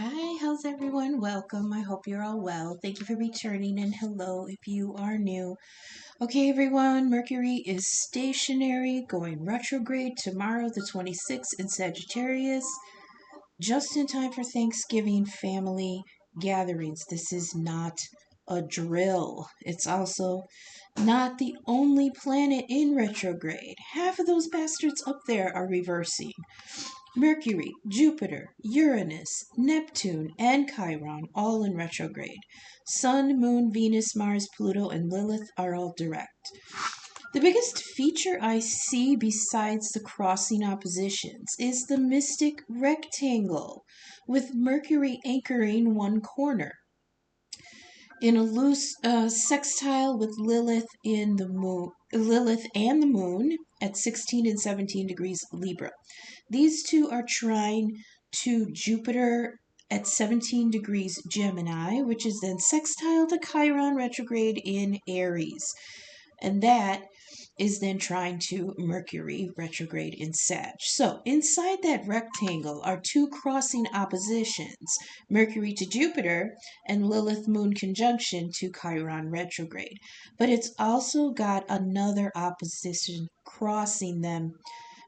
Hi, how's everyone? Welcome. I hope you're all well. Thank you for returning and hello if you are new. Okay, everyone, Mercury is stationary, going retrograde tomorrow, the 26th in Sagittarius, just in time for Thanksgiving family gatherings. This is not a drill. It's also not the only planet in retrograde. Half of those bastards up there are reversing. Mercury, Jupiter, Uranus, Neptune, and Chiron all in retrograde. Sun, Moon, Venus, Mars, Pluto, and Lilith are all direct. The biggest feature I see besides the crossing oppositions is the mystic rectangle, with Mercury anchoring one corner in a loose sextile with Lilith and the moon at 16 and 17 degrees Libra. These two are trine to Jupiter at 17 degrees Gemini, which is then sextile to Chiron retrograde in Aries. And that is then trine to Mercury retrograde in Sag. So inside that rectangle are two crossing oppositions, Mercury to Jupiter and Lilith Moon conjunction to Chiron retrograde. But it's also got another opposition crossing them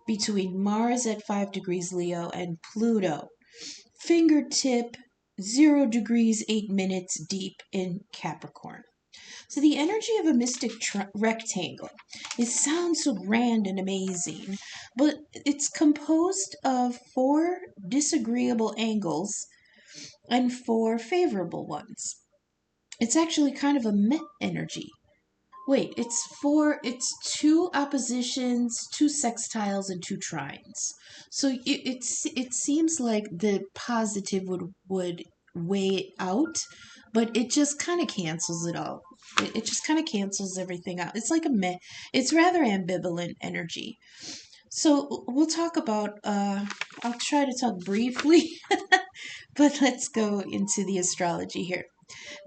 between Mars at 5 degrees Leo and Pluto, fingertip 0 degrees 8 minutes deep in Capricorn. So the energy of a mystic rectangle, it sounds so grand and amazing, but it's composed of 4 disagreeable angles and 4 favorable ones. It's actually kind of a meh energy. Wait, it's 2 oppositions, 2 sextiles, and 2 trines. So it seems like the positive would weigh it out, but it just kind of cancels it out. It just kind of cancels everything out. It's like a meh. It's rather ambivalent energy. So we'll talk about. I'll try to talk briefly, but let's go into the astrology here.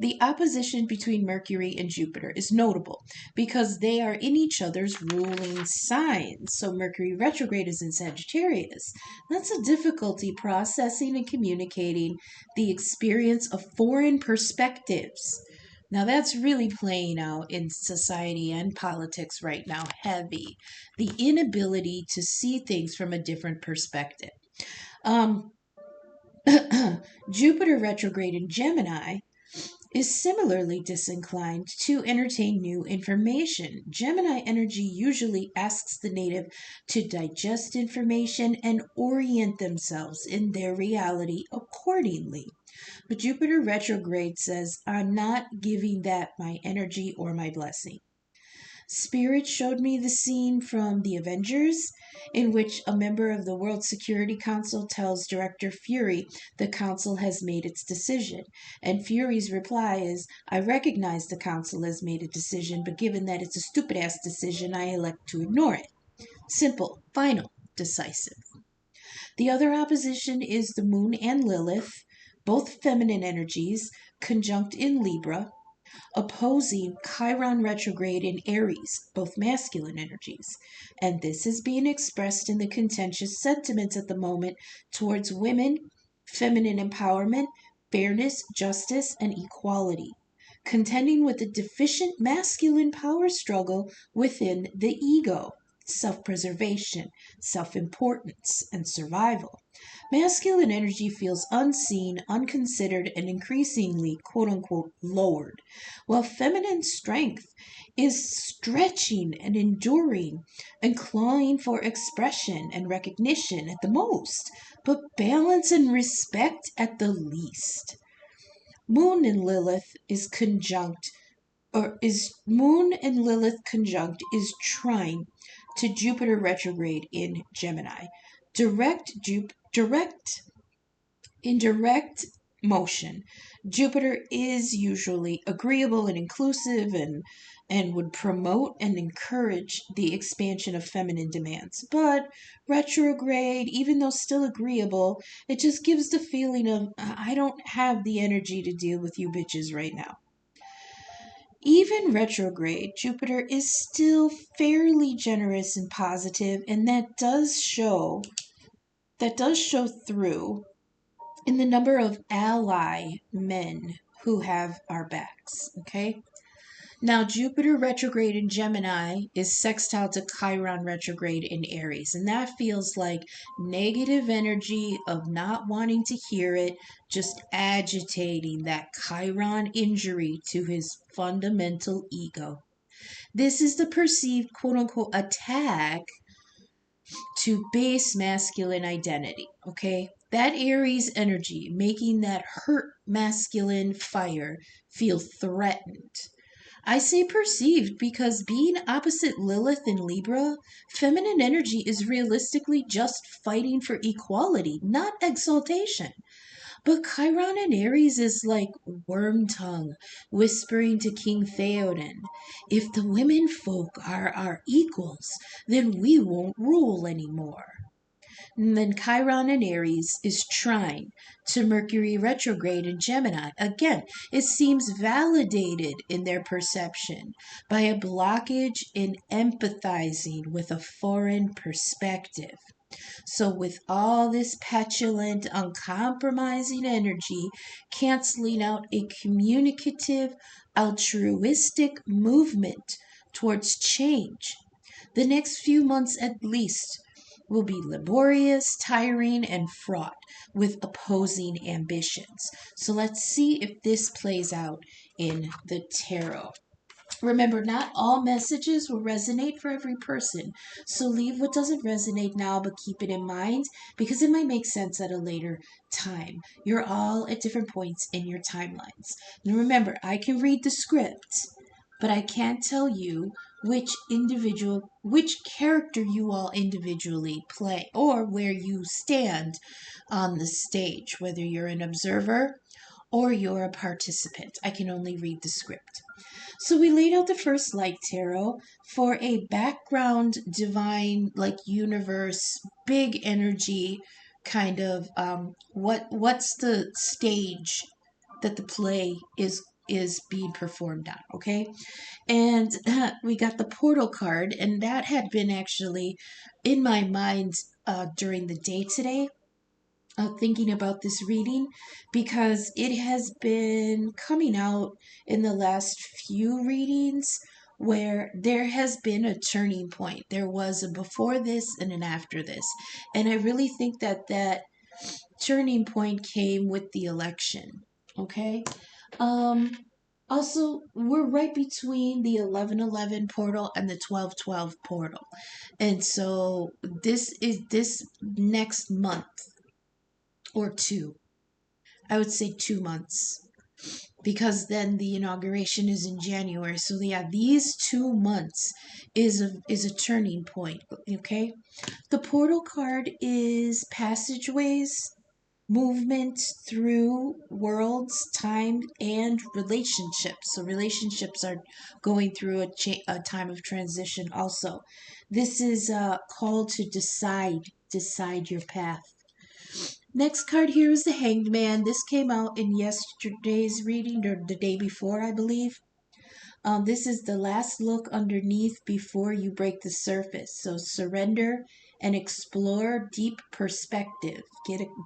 The opposition between Mercury and Jupiter is notable because they are in each other's ruling signs. So Mercury retrograde is in Sagittarius. That's a difficulty processing and communicating the experience of foreign perspectives. Now that's really playing out in society and politics right now, heavy. The inability to see things from a different perspective. Um, Jupiter retrograde in Gemini is similarly disinclined to entertain new information. Gemini energy usually asks the native to digest information and orient themselves in their reality accordingly. But Jupiter retrograde says, I'm not giving that my energy or my blessing. Spirit showed me the scene from The Avengers, in which a member of the World Security Council tells Director Fury the Council has made its decision. And Fury's reply is, I recognize the Council has made a decision, but given that it's a stupid ass decision, I elect to ignore it. Simple, final, decisive. The other opposition is the Moon and Lilith, both feminine energies, conjunct in Libra, opposing Chiron retrograde in Aries, both masculine energies. And this is being expressed in the contentious sentiments at the moment towards women, feminine empowerment, fairness, justice, and equality, contending with the deficient masculine power struggle within the ego, self preservation, self importance, and survival. Masculine energy feels unseen, unconsidered, and increasingly, quote unquote, lowered, while feminine strength is stretching and enduring and clawing for expression and recognition at the most, but balance and respect at the least. Moon and Lilith is conjunct, or is Moon and Lilith conjunct is trine to Jupiter retrograde in Gemini. Direct in direct motion, Jupiter is usually agreeable and inclusive and would promote and encourage the expansion of feminine demands. But retrograde, even though still agreeable, it just gives the feeling of I don't have the energy to deal with you bitches right now. Even retrograde, Jupiter is still fairly generous and positive, and that does show through in the number of ally men who have our backs. Okay. Now, Jupiter retrograde in Gemini is sextile to Chiron retrograde in Aries, and that feels like negative energy of not wanting to hear it, just agitating that Chiron injury to his fundamental ego. This is the perceived quote unquote attack to base masculine identity, okay? That Aries energy making that hurt masculine fire feel threatened. I say perceived because being opposite Lilith in Libra, feminine energy is realistically just fighting for equality, not exaltation. But Chiron in Aries is like worm tongue whispering to King Theoden, if the women folk are our equals, then we won't rule anymore. And then Chiron in Aries is trine to Mercury retrograde in Gemini. Again, it seems validated in their perception by a blockage in empathizing with a foreign perspective. So, with all this petulant, uncompromising energy canceling out a communicative, altruistic movement towards change, the next few months at least will be laborious, tiring, and fraught with opposing ambitions. So let's see if this plays out in the tarot. Remember, not all messages will resonate for every person. So leave what doesn't resonate now, but keep it in mind because it might make sense at a later time. You're all at different points in your timelines. And remember, I can read the script, but I can't tell you which character you all individually play or where you stand on the stage, whether you're an observer or you're a participant. I can only read the script. So we laid out the first light tarot for a background divine, like universe, big energy kind of what's the stage that the play is being performed on, okay? And we got the portal card, and that had been actually in my mind during the day today, thinking about this reading because it has been coming out in the last few readings where there has been a turning point. There was a before this and an after this. And I really think that that turning point came with the election. Okay? Um Also, we're right between the 11:11 portal and the 12:12 portal. And so this next month or two. I would say 2 months because then the inauguration is in January. So yeah, these 2 months is a turning point. Okay, the portal card is passageways, movement through worlds, time, and relationships. So relationships are going through a time of transition. Also, this is a call to decide your path. Next card here is the Hanged Man. This came out in yesterday's reading, or the day before, I believe. This is the last look underneath before you break the surface. So surrender and explore deep perspective.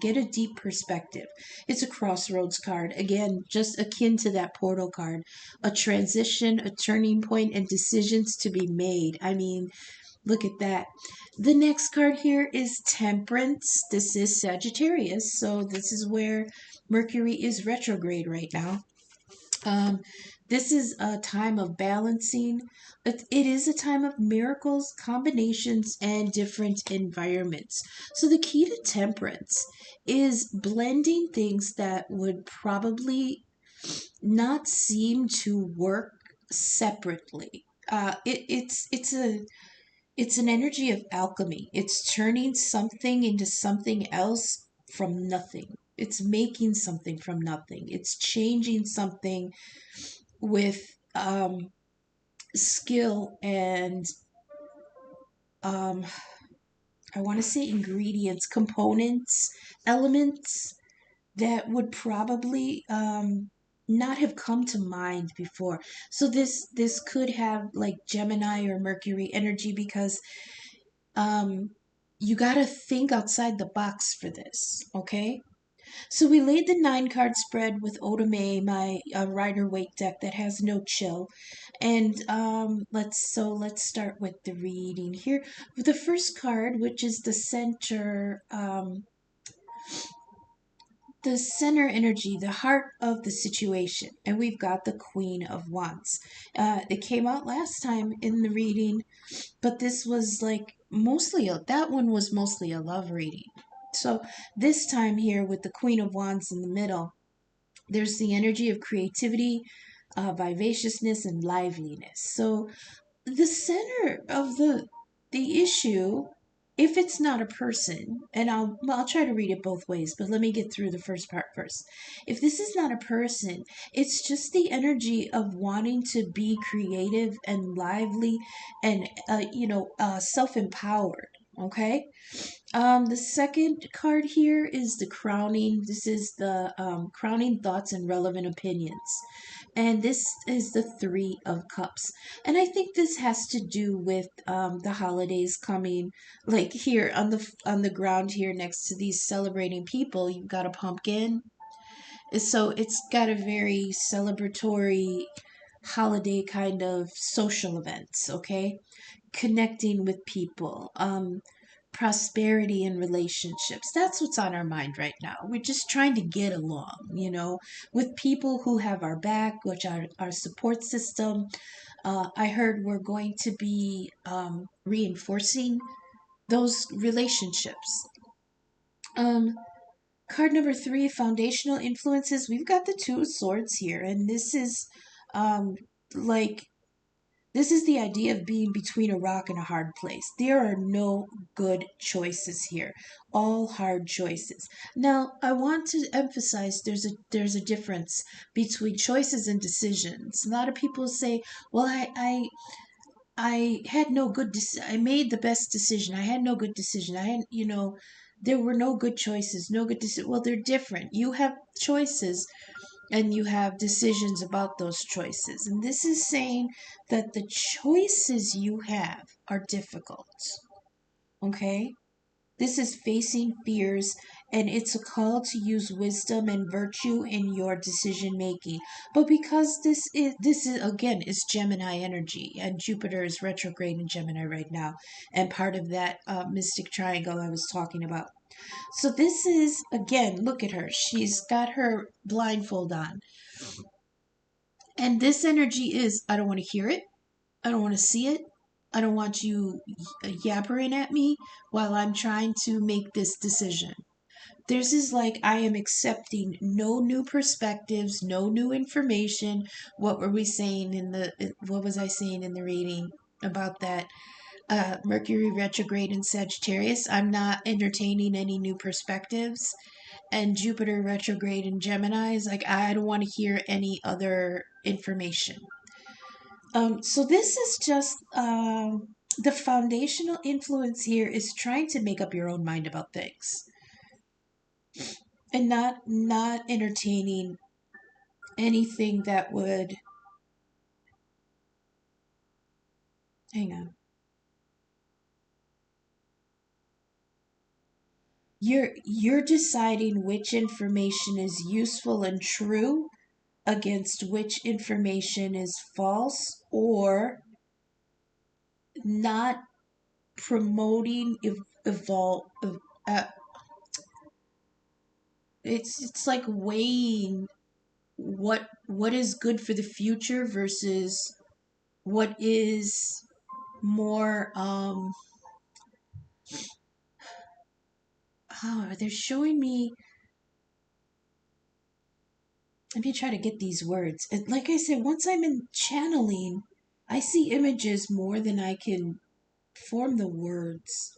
Get a deep perspective. It's a crossroads card. Again, just akin to that portal card. A transition, a turning point, and decisions to be made. I mean, look at that. The next card here is Temperance. This is Sagittarius, so this is where Mercury is retrograde right now. Um, this is a time of balancing. It is a time of miracles, combinations, and different environments. So the key to temperance is blending things that would probably not seem to work separately. It's an energy of alchemy. It's turning something into something else from nothing. It's making something from nothing. It's changing something with skill and um, I want to say ingredients, components, elements that would probably not have come to mind before. So this could have like Gemini or Mercury energy because um, you got to think outside the box for this, okay? So we laid the 9 card spread with Oda-Mae, my Rider-Waite deck that has no chill. And let's start with the reading here. The first card, which is the center energy, the heart of the situation. And we've got the Queen of Wands. It came out last time in the reading, but this was like that one was mostly a love reading. So this time here with the Queen of Wands in the middle, there's the energy of creativity, vivaciousness, and liveliness. So the center of the issue, if it's not a person, and I'll try to read it both ways, but let me get through the first part first. If this is not a person, it's just the energy of wanting to be creative and lively and self-empowered. Okay. The second card here is the crowning. This is the crowning thoughts and relevant opinions. And this is the Three of Cups. And I think this has to do with the holidays coming. Like here on the ground here next to these celebrating people, you've got a pumpkin. So it's got a very celebratory holiday kind of social events, okay? Connecting with people, prosperity in relationships. That's what's on our mind right now. We're just trying to get along, with people who have our back, which are our support system. I heard we're going to be reinforcing those relationships. Um, Card number 3, foundational influences. We've got the Two of Swords here, and um, like this is the idea of being between a rock and a hard place. There are no good choices here. All hard choices. Now, I want to emphasize there's a difference between choices and decisions. A lot of people say, "Well, I had no good I made the best decision. I had no good decision. I had, there were no good choices, no good decision." Well, they're different. You have choices and you have decisions about those choices. And this is saying that the choices you have are difficult. Okay? This is facing fears, and it's a call to use wisdom and virtue in your decision making. But because this is again is Gemini energy, and Jupiter is retrograde in Gemini right now, and part of that mystic triangle I was talking about. So this is again, look at her. She's got her blindfold on. And this energy is, I don't want to hear it. I don't want to see it. I don't want you yappering at me while I'm trying to make this decision. This is like I am accepting no new perspectives, no new information. What were we saying what was I saying in the reading about that? Mercury retrograde in Sagittarius. I'm not entertaining any new perspectives. And Jupiter retrograde in Gemini is like, I don't want to hear any other information. So this is just the foundational influence here is trying to make up your own mind about things and not entertaining anything that would hang on. You're deciding which information is useful and true against which information is false or not promoting evolve uh, it's like weighing what is good for the future versus what is more they're showing me. Let me try to get these words. And like I said, once I'm in channeling, I see images more than I can form the words.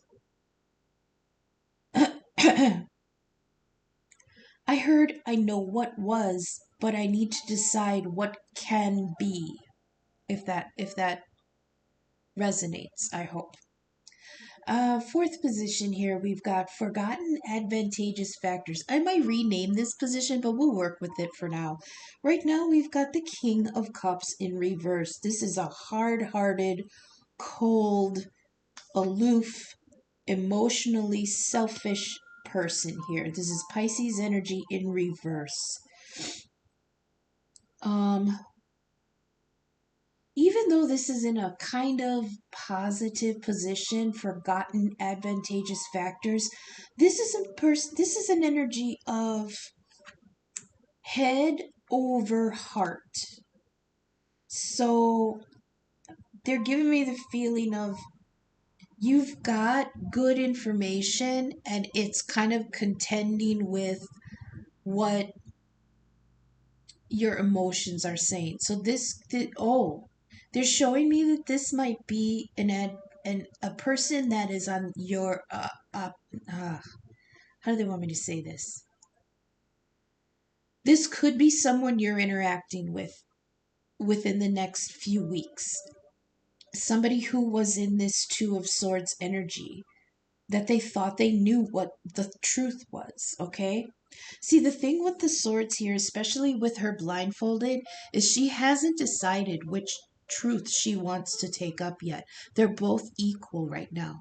I heard I know what was, but I need to decide what can be. If that resonates, I hope. Fourth position here, we've got forgotten advantageous factors. I might rename this position, but we'll work with it for now. Right now, we've got the King of Cups in reverse. This is a hard-hearted, cold, aloof, emotionally selfish person here. This is Pisces energy in reverse. Even though this is in a kind of positive position, forgotten advantageous factors, this is an energy of head over heart. So they're giving me the feeling of you've got good information and it's kind of contending with what your emotions are saying. So they're showing me that this might be a person that is on your how do they want me to say this? This could be someone you're interacting with within the next few weeks. Somebody who was in this Two of Swords energy, that they thought they knew what the truth was, okay? See, the thing with the swords here, especially with her blindfolded, is she hasn't decided which truth she wants to take up yet. They're both equal right now.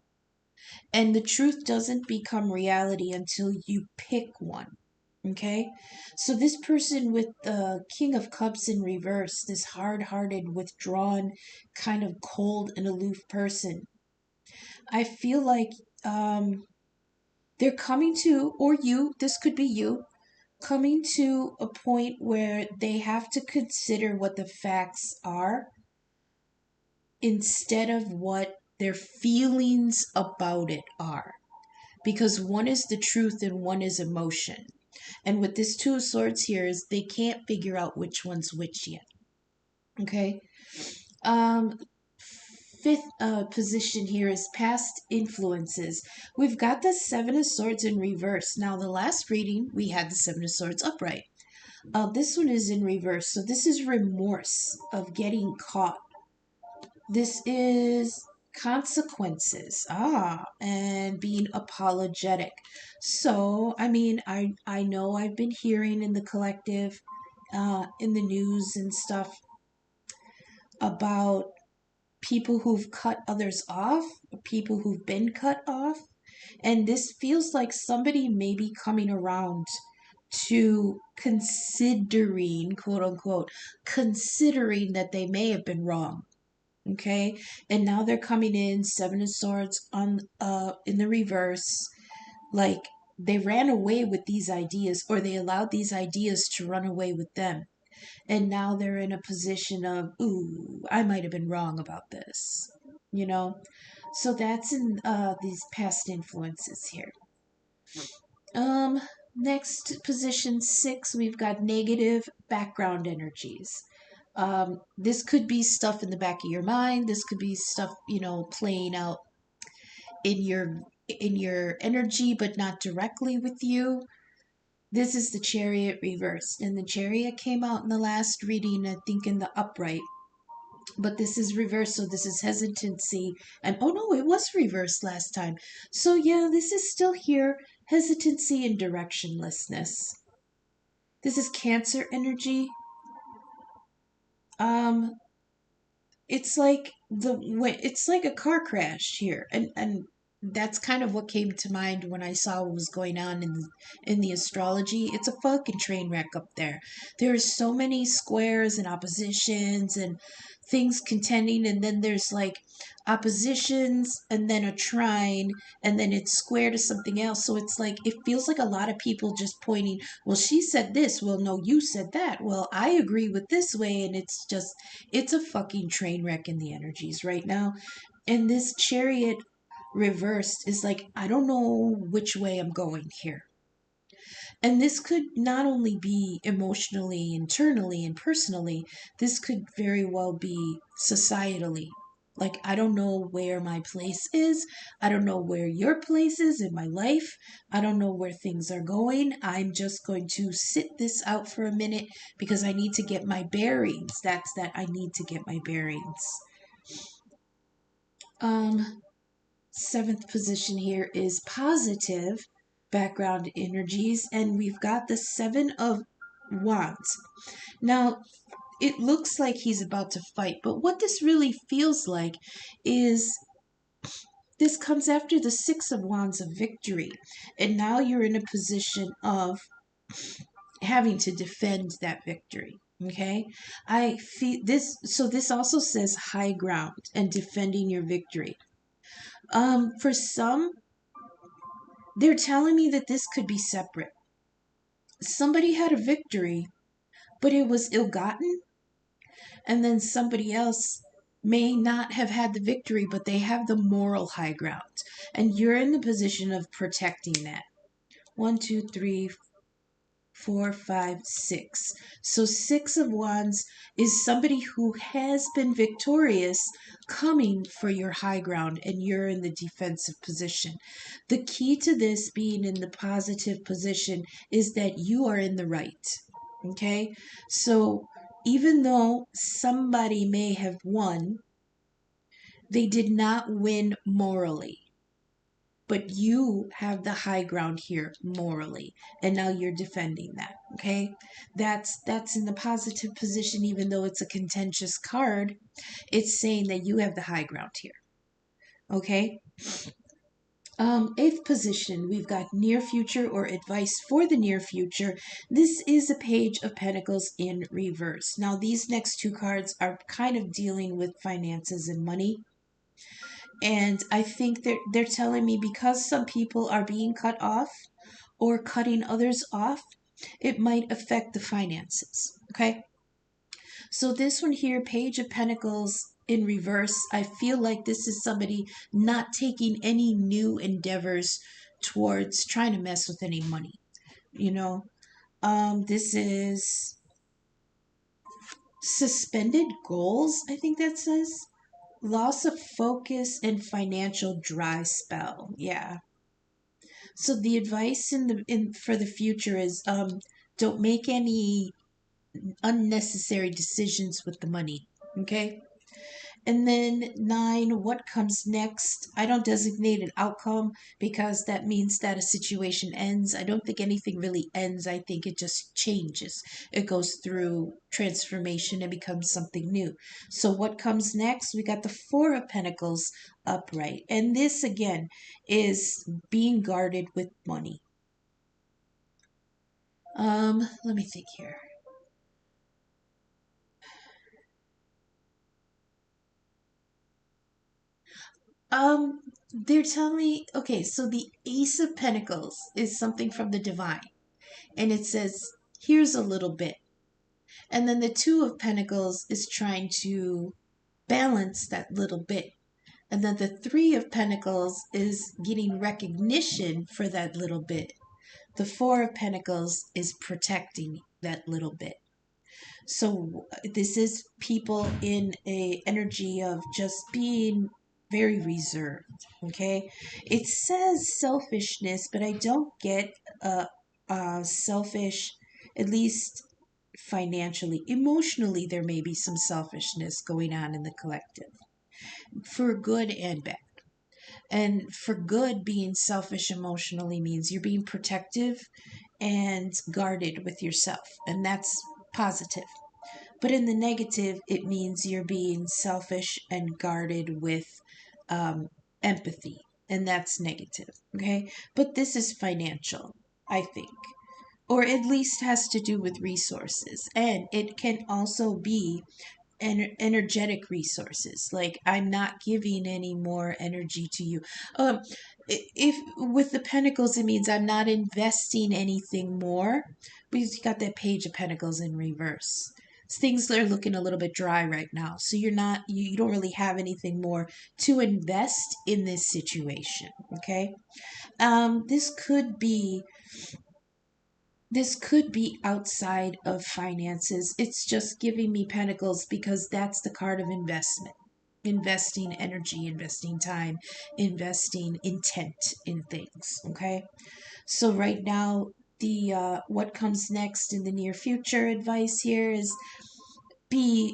And the truth doesn't become reality until you pick one. Okay? So this person with the King of Cups in reverse, this hard-hearted, withdrawn, kind of cold and aloof person, I feel like they're coming to, or you, this could be you, coming to a point where they have to consider what the facts are instead of what their feelings about it are. Because one is the truth and one is emotion. And with this Two of Swords here is they can't figure out which one's which yet. Okay? Fifth position here is past influences. We've got the Seven of Swords in reverse. Now, the last reading, we had the Seven of Swords upright. This one is in reverse. So this is remorse of getting caught. This is consequences. And being apologetic. So, I mean, I know I've been hearing in the collective, in the news and stuff about people who've cut others off, people who've been cut off. And this feels like somebody may be coming around to considering, quote unquote, considering that they may have been wrong. Okay? And now they're coming in, Seven of Swords on in the reverse. Like they ran away with these ideas, or they allowed these ideas to run away with them. And now they're in a position of, ooh, I might have been wrong about this. You know? So that's in these past influences here. Next, position 6, we've got negative background energies. This could be stuff in the back of your mind. This could be stuff, playing out in your energy, but not directly with you. This is the Chariot reversed, and the Chariot came out in the last reading, I think, in the upright. But this is reversed, so this is hesitancy. And oh no, it was reversed last time. So yeah, this is still here. Hesitancy and directionlessness. This is Cancer energy. It's like it's like a car crash here, and that's kind of what came to mind when I saw what was going on in the astrology. It's a fucking train wreck up there. There's so many squares and oppositions and things contending, and then there's like oppositions and then a trine and then it's square to something else. So it's like it feels like a lot of people just pointing, well, she said this, well, no, you said that, well, I agree with this way, and it's a fucking train wreck in the energies right now. And this Chariot reversed is like, I don't know which way I'm going here. And this could not only be emotionally, internally, and personally, this could very well be societally. Like, I don't know where my place is. I don't know where your place is in my life. I don't know where things are going. I'm just going to sit this out for a minute because I need to get my bearings. That's that. I need to get my bearings. Seventh position here is positive background energies, and we've got the Seven of Wands. Now, it looks like he's about to fight, but what this really feels like is this comes after the Six of Wands of victory. And now you're in a position of having to defend that victory. Okay. I feel this. So this also says high ground and defending your victory. For some, they're telling me that this could be separate. Somebody had a victory, but it was ill-gotten, and then somebody else may not have had the victory, but they have the moral high ground, and you're in the position of protecting that. One, two, three, four, five, six. So Six of Wands is somebody who has been victorious coming for your high ground, and you're in the defensive position. The key to this being in the positive position is that you are in the right. Okay? So even though somebody may have won, they did not win morally, but you have the high ground here morally, and now you're defending that. Okay, that's in the positive position. Even though it's a contentious card, it's saying that you have the high ground here. Okay. Eighth position, we've got near future or advice for the near future. This is a Page of Pentacles in reverse. Now these next two cards are kind of dealing with finances and money. And I think they're telling me, because some people are being cut off or cutting others off, it might affect the finances. Okay. So this one here, Page of Pentacles in reverse, I feel like this is somebody not taking any new endeavors towards trying to mess with any money. You know, this is suspended goals, I think that says. Loss of focus and financial dry spell. Yeah. So the advice in for the future is, don't make any unnecessary decisions with the money. Okay? And then 9, what comes next? I don't designate an outcome because that means that a situation ends. I don't think anything really ends. I think it just changes. It goes through transformation and becomes something new. So what comes next? We got the Four of Pentacles upright. And this again is being guarded with money. Let me think here. They're telling me, okay, so the Ace of Pentacles is something from the divine, and it says, here's a little bit. And then the Two of Pentacles is trying to balance that little bit. And then the Three of Pentacles is getting recognition for that little bit. The Four of Pentacles is protecting that little bit. So this is people in a energy of just being very reserved. Okay, it says selfishness, but I don't get selfish, at least financially. Emotionally, there may be some selfishness going on in the collective, for good and bad. And for good, being selfish emotionally means you're being protective and guarded with yourself, and that's positive. But in the negative, it means you're being selfish and guarded with empathy, and that's negative. Okay, but this is financial, I think, or at least has to do with resources, and it can also be energetic resources. Like, I'm not giving any more energy to you. If with the Pentacles, it means I'm not investing anything more. We've got that Page of Pentacles in reverse. Things are looking a little bit dry right now, so you don't really have anything more to invest in this situation. Okay. This could be outside of finances. It's just giving me Pentacles because that's the card of investment. Investing energy, investing time, investing intent in things. Okay. So right now, the what comes next in the near future advice here is be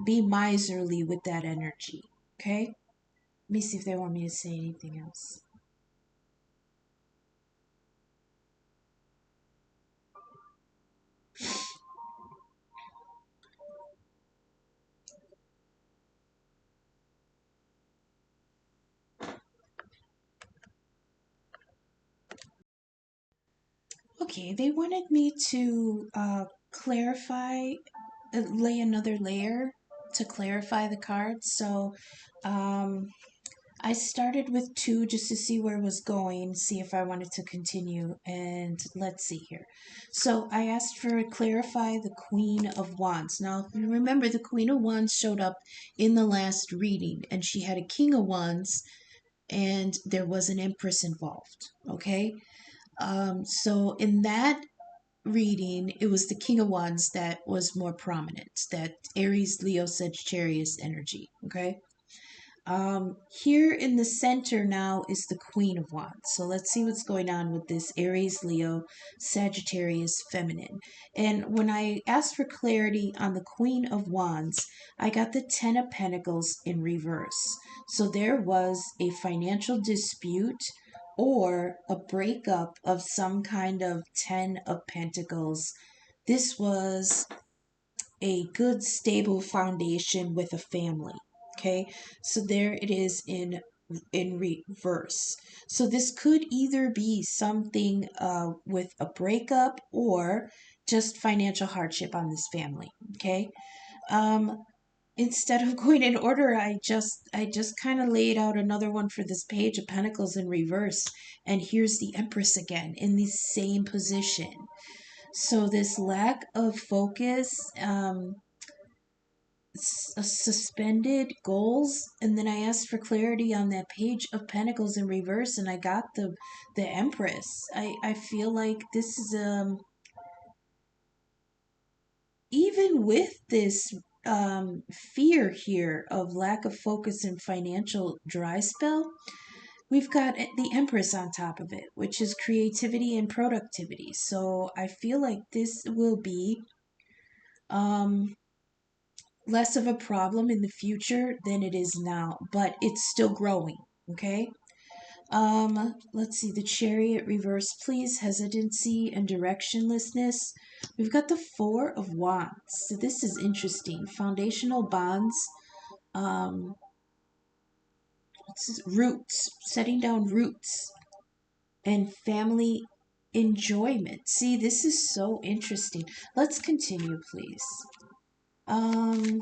miserly with that energy. Okay. Let me see if they want me to say anything else. Okay, they wanted me to clarify, lay another layer to clarify the cards. So um, I started with two just to see where it was going, see if I wanted to continue, and let's see here. So I asked for clarify the Queen of Wands. Now, if you remember, the Queen of Wands showed up in the last reading, and she had a King of Wands, and there was an Empress involved. Okay, so in that reading, it was the King of Wands that was more prominent, that Aries, Leo, Sagittarius energy. Okay. Here in the center now is the Queen of Wands. So let's see what's going on with this Aries, Leo, Sagittarius, feminine. And when I asked for clarity on the Queen of Wands, I got the Ten of Pentacles in reverse. So there was a financial dispute or a breakup of some kind of Ten of Pentacles. This was a good stable foundation with a family. Okay, so there it is in reverse. So this could either be something with a breakup or just financial hardship on this family. Okay, um instead of going in order, I just kind of laid out another one for this Page of Pentacles in reverse, and here's the Empress again in the same position. So this lack of focus, suspended goals, and then I asked for clarity on that Page of Pentacles in reverse, and I got the Empress. I feel like this is even with this fear here of lack of focus and financial dry spell, we've got the Empress on top of it, which is creativity and productivity. So I feel like this will be um less of a problem in the future than it is now, but it's still growing. Okay. Let's see, the Chariot reverse, please. Hesitancy and directionlessness. We've got the Four of Wands. So this is interesting. Foundational bonds. Um, roots, setting down roots, and family enjoyment. See, this is so interesting. Let's continue, please. Um,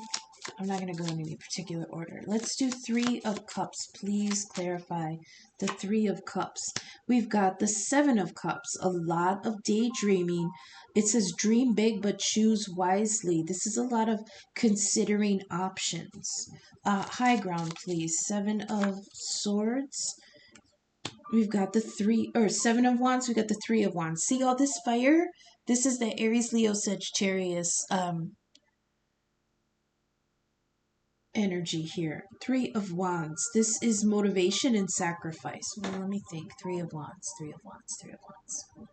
I'm not going to go in any particular order. Let's do Three of Cups. Please clarify the Three of Cups. We've got the Seven of Cups. A lot of daydreaming. It says dream big but choose wisely. This is a lot of considering options. High ground, please. Seven of Swords. We've got the Seven of Wands. We've got the Three of Wands. See all this fire? This is the Aries, Leo, Sagittarius energy here. Three of Wands. This is motivation and sacrifice. Well, let me think. Three of Wands, Three of Wands, Three of Wands.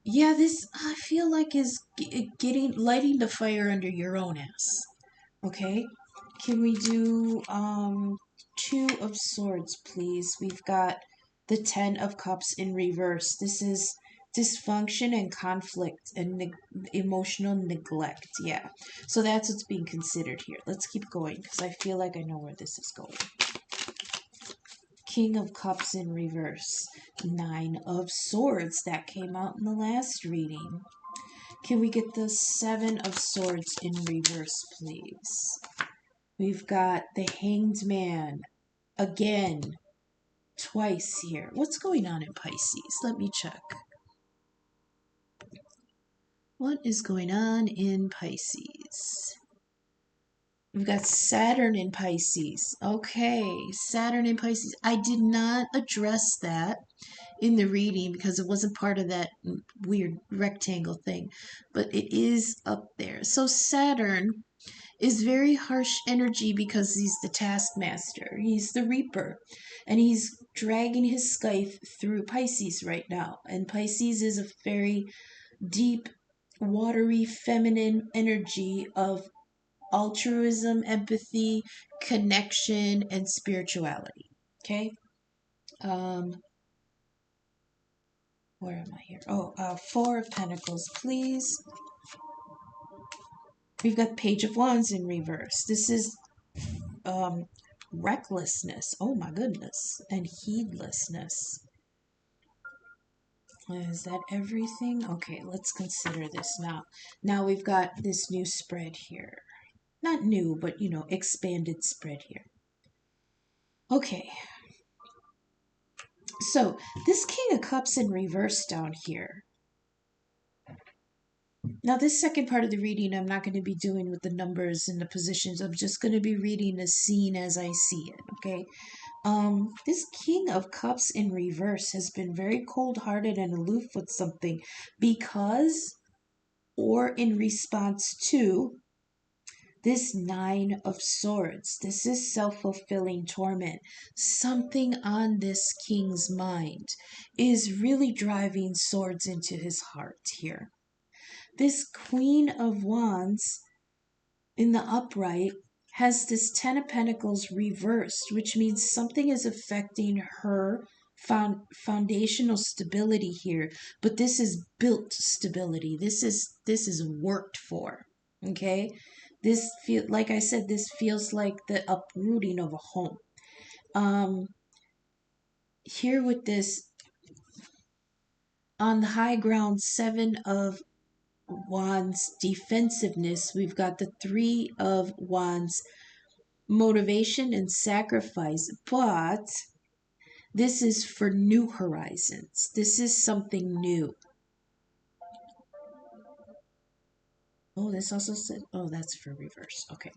Yeah, this I feel like is lighting the fire under your own ass. Okay? Can we do Two of Swords, please? We've got the Ten of Cups in reverse. This is dysfunction and conflict and emotional neglect. Yeah. So that's what's being considered here. Let's keep going because I feel like I know where this is going. King of Cups in reverse. Nine of Swords. That came out in the last reading. Can we get the Seven of Swords in reverse, please? We've got the Hanged Man again, twice here. What's going on in Pisces? Let me check. What is going on in Pisces? We've got Saturn in Pisces. Okay, Saturn in Pisces. I did not address that in the reading because it wasn't part of that weird rectangle thing, but it is up there. So Saturn is very harsh energy because he's the taskmaster. He's the reaper. And he's dragging his scythe through Pisces right now. And Pisces is a very deep, watery, feminine energy of altruism, empathy, connection, and spirituality. Okay? Where am I here? Four of Pentacles, please. We've got Page of Wands in reverse. This is recklessness. Oh my goodness. And heedlessness. Is that everything? Okay, let's consider this now. Now we've got this new spread here. Not new, but expanded spread here. Okay, so this King of Cups in reverse down here. Now, this second part of the reading, I'm not going to be doing with the numbers and the positions. I'm just going to be reading the scene as I see it, okay? This King of Cups in reverse has been very cold-hearted and aloof with something because, or in response to, this Nine of Swords. This is self-fulfilling torment. Something on this king's mind is really driving swords into his heart here. This Queen of Wands in the upright has this Ten of Pentacles reversed, which means something is affecting her foundational stability here. But this is built stability. This is worked for. Okay, like I said, this feels like the uprooting of a home. Here with this on the high ground, Seven of Wands defensiveness, we've got the Three of Wands motivation and sacrifice, but this is for new horizons. This is something new. Oh, this also said, oh, that's for reverse. Okay.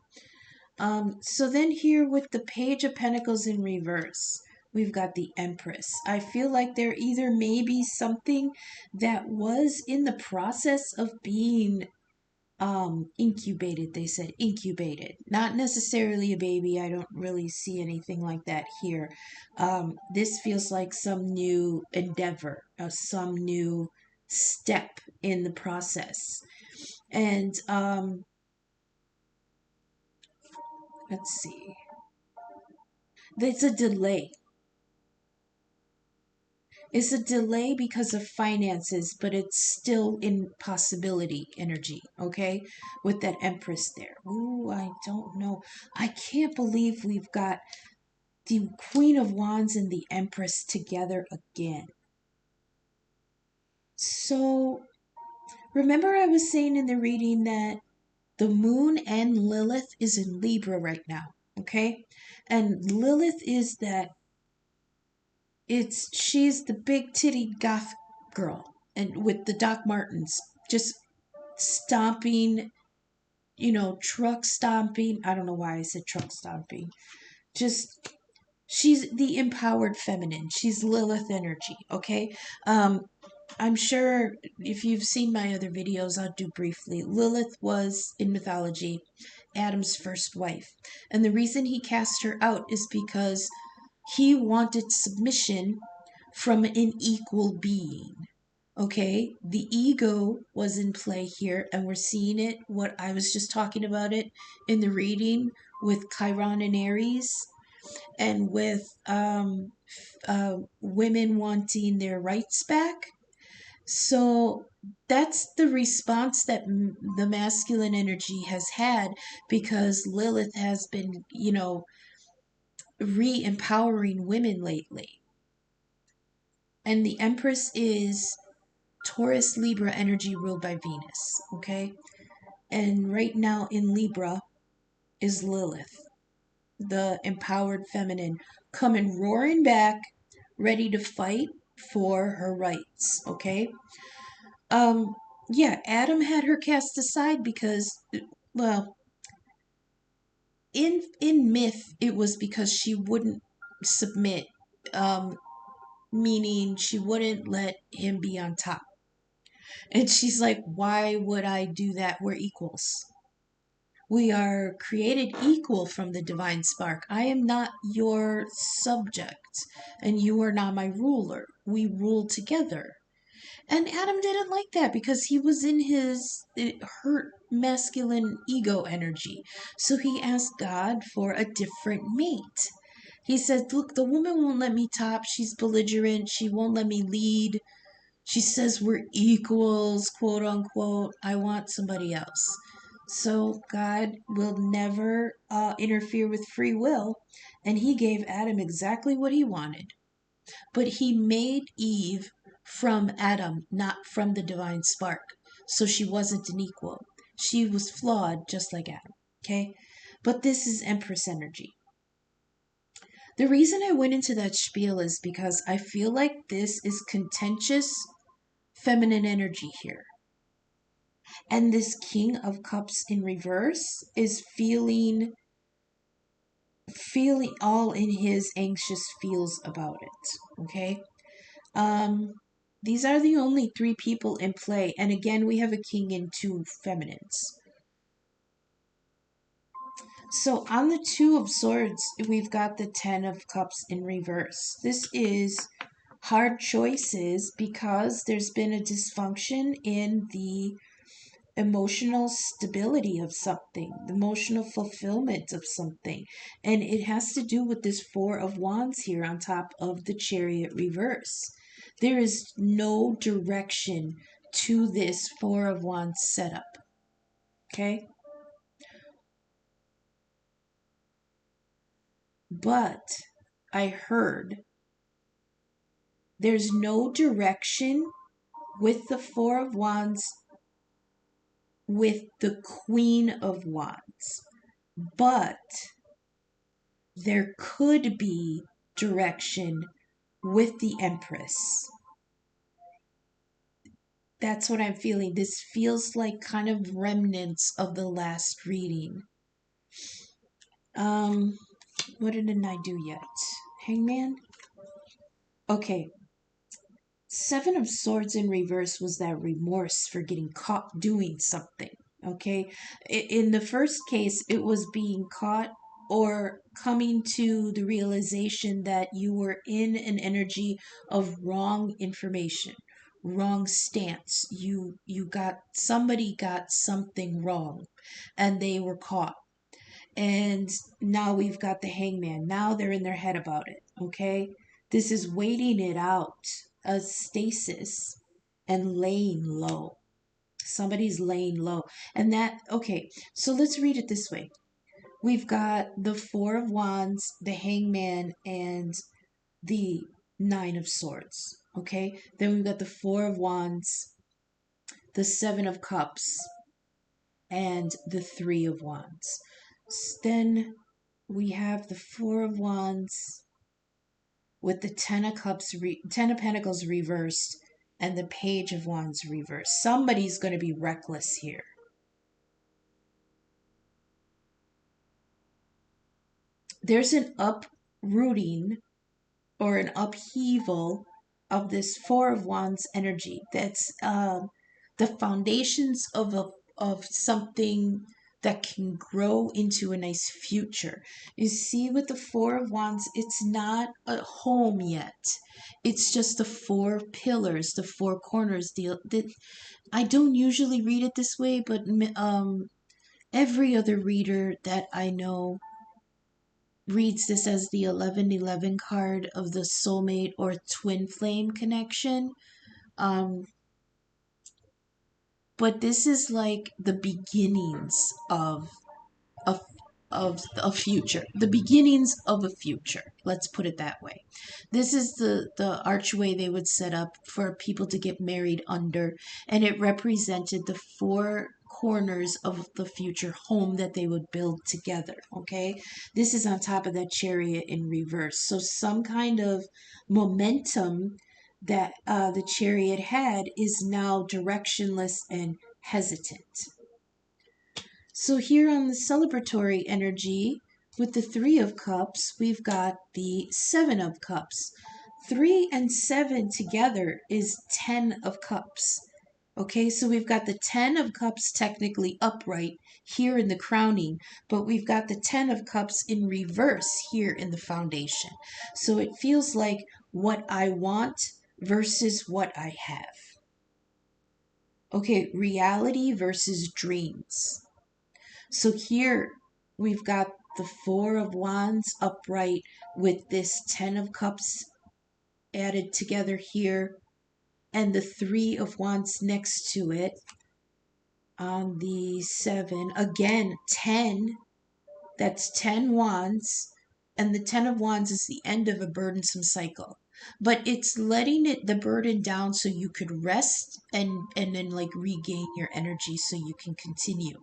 So then here with the Page of Pentacles in reverse, we've got the Empress. I feel like there either may be something that was in the process of being incubated. They said incubated, not necessarily a baby. I don't really see anything like that here. This feels like some new endeavor, some new step in the process. And let's see, there's a delay. It's a delay because of finances, but it's still in possibility energy, okay? With that Empress there. Ooh, I don't know. I can't believe we've got the Queen of Wands and the Empress together again. So, remember I was saying in the reading that the Moon and Lilith is in Libra right now, okay? And Lilith is that she's the big titty goth girl and with the Doc Martens just stomping, truck stomping. I don't know why I said truck stomping. Just she's the empowered feminine. She's Lilith energy, okay? I'm sure if you've seen my other videos, I'll do briefly. Lilith was, in mythology, Adam's first wife. And the reason he cast her out is because he wanted submission from an equal being. Okay, the ego was in play here, and we're seeing it. What I was just talking about it in the reading with Chiron and Aries, and with women wanting their rights back. So that's the response that the masculine energy has had because Lilith has been, re-empowering women lately. And the Empress is Taurus Libra energy ruled by Venus, okay? And right now in Libra is Lilith, the empowered feminine, coming roaring back, ready to fight for her rights, okay? Yeah, Adam had her cast aside because, well, in myth it was because she wouldn't submit, meaning she wouldn't let him be on top. And she's like, why would I do that? We're equals. We are created equal from the divine spark. I am not your subject, and you are not my ruler. We rule together. And Adam didn't like that because he was in his hurt masculine ego energy. So he asked God for a different mate. He said, look, the woman won't let me top. She's belligerent. She won't let me lead. She says we're equals, quote unquote. I want somebody else. So God will never interfere with free will. And he gave Adam exactly what he wanted. But he made Eve from Adam, not from the divine spark. So she wasn't an equal. She was flawed just like Adam. Okay? But this is Empress energy. The reason I went into that spiel is because I feel like this is contentious feminine energy here. And this King of Cups in reverse is feeling all in his anxious feels about it. Okay? These are the only three people in play. And again, we have a king and two feminines. So on the Two of Swords, we've got the Ten of Cups in reverse. This is hard choices because there's been a dysfunction in the emotional stability of something, the emotional fulfillment of something. And it has to do with this Four of Wands here on top of the Chariot reverse. There is no direction to this Four of Wands setup. Okay? But I heard there's no direction with the Four of Wands with the Queen of Wands. But there could be direction with the Empress. That's what I'm feeling. This feels like kind of remnants of the last reading. What didn't I do yet? Hangman? Okay. Seven of Swords in reverse was that remorse for getting caught doing something. Okay. In the first case, it was being caught or coming to the realization that you were in an energy of wrong information, wrong stance. Somebody got something wrong and they were caught. And now we've got the Hangman. Now they're in their head about it. Okay. This is waiting it out, a stasis, and laying low. Somebody's laying low. And that, okay, so let's read it this way. We've got the Four of Wands, the Hangman, and the Nine of Swords. Okay? Then we've got the Four of Wands, the Seven of Cups, and the Three of Wands. Then we have the Four of Wands with the Ten of Pentacles reversed and the Page of Wands reversed. Somebody's going to be reckless here. There's an uprooting or an upheaval of this Four of Wands energy. That's the foundations of something that can grow into a nice future. You see, with the Four of Wands, it's not a home yet. It's just the four pillars, the four corners. I don't usually read it this way, but every other reader that I know reads this as the 1111 card of the soulmate or twin flame connection. But this is like the beginnings of a a future, the beginnings of a future. Let's put it that way. This is the archway they would set up for people to get married under, and it represented the four corners of the future home that they would build together. Okay, this is on top of that Chariot in reverse, so some kind of momentum that the Chariot had is now directionless and hesitant. So here on the celebratory energy with the Three of Cups, we've got the Seven of Cups. 3 and 7 together is 10 of Cups. Okay, so we've got the 10 of Cups technically upright here in the crowning, but we've got the 10 of Cups in reverse here in the foundation. So it feels like what I want versus what I have. Okay, reality versus dreams. So here we've got the Four of Wands upright with this Ten of Cups added together here and the Three of Wands next to it on the 7. Again, 10. That's 10 wands. And the Ten of Wands is the end of a burdensome cycle. but it's letting the burden down so you could rest and then like regain your energy so you can continue.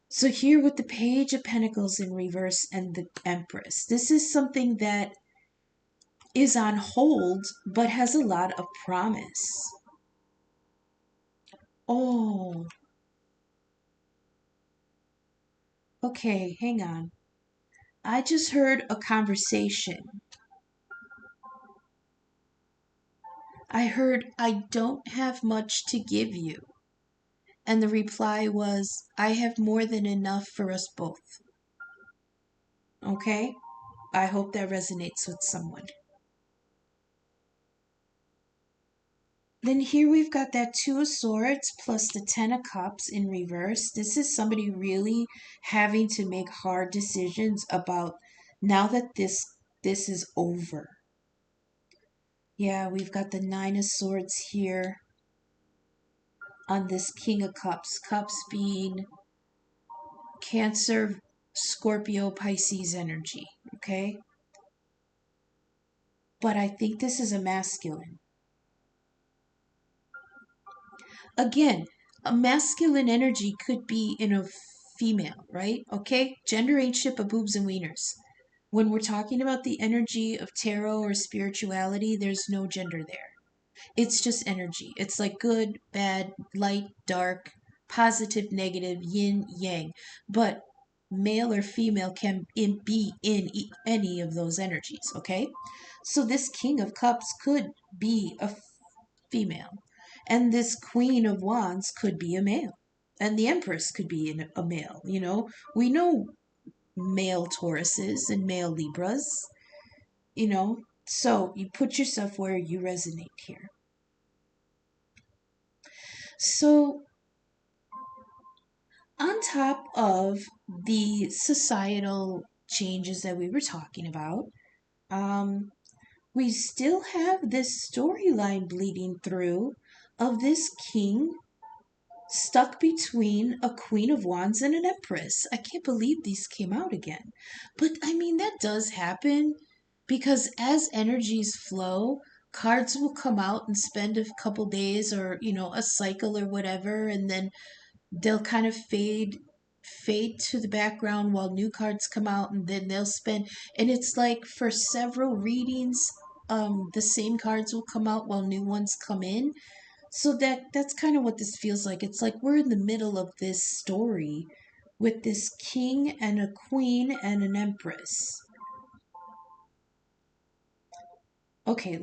So here with the Page of Pentacles in reverse and the Empress, this is something that is on hold but has a lot of promise. Oh, okay, hang on. I just heard a conversation. I heard, "I don't have much to give you." And the reply was, "I have more than enough for us both." Okay? I hope that resonates with someone. Then here we've got that Two of Swords plus the Ten of Cups in reverse. This is somebody really having to make hard decisions about now that this is over. Yeah, we've got the Nine of Swords here on this King of Cups. Cups being Cancer, Scorpio, Pisces energy, okay? But I think this is a masculine. Again, a masculine energy could be in a female, right? Okay? Gender ain't shit but boobs and wieners. When we're talking about the energy of tarot or spirituality, there's no gender there. It's just energy. It's like good, bad, light, dark, positive, negative, yin, yang. But male or female can be in any of those energies, okay? So this King of Cups could be a female. And this Queen of Wands could be a male. And the Empress could be a male, you know? We know male Tauruses and male Libras, you know? So you put yourself where you resonate here. So, on top of the societal changes that we were talking about, we still have this storyline bleeding through of this king stuck between a Queen of Wands and an Empress. I can't believe these came out again. But I mean, that does happen because as energies flow, cards will come out and spend a couple days or, you know, a cycle or whatever, and then they'll kind of fade to the background while new cards come out, and then they'll spend, and it's like for several readings the same cards will come out while new ones come in. So that's kind of what this feels like. It's like we're in the middle of this story with this king and a queen and an empress. Okay,